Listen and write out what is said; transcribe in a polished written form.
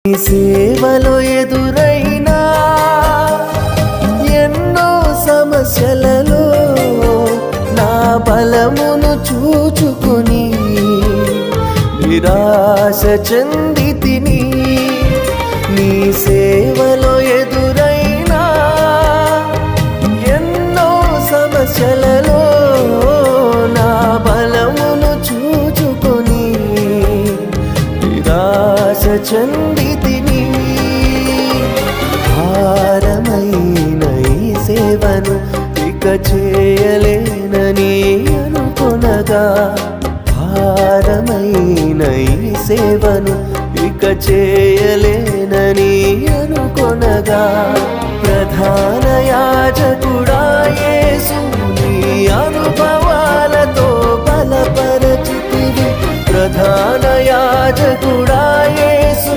నీ సేవలో ఎదురైనా ఎన్నో సమస్యలలో నా బలమును చూచుకుని నిరాశ చెందితిని. నీ సేవలో ఎదురైనా ఎన్నో సమస్యలలో నా బలమును చూచుకుని నిరాశ చెందితిని. భారమైన ఈ సేవను ఇక చేయలేనని అనుకొనగా, భారమైన ఈ సేవను ఇక చేయలేనని అనుకొనగా, ప్రధాన యాజకుడా యేసు నీ అనుభవాలతో బలపరచితివి. ప్రధాన యాజకుడా యేసు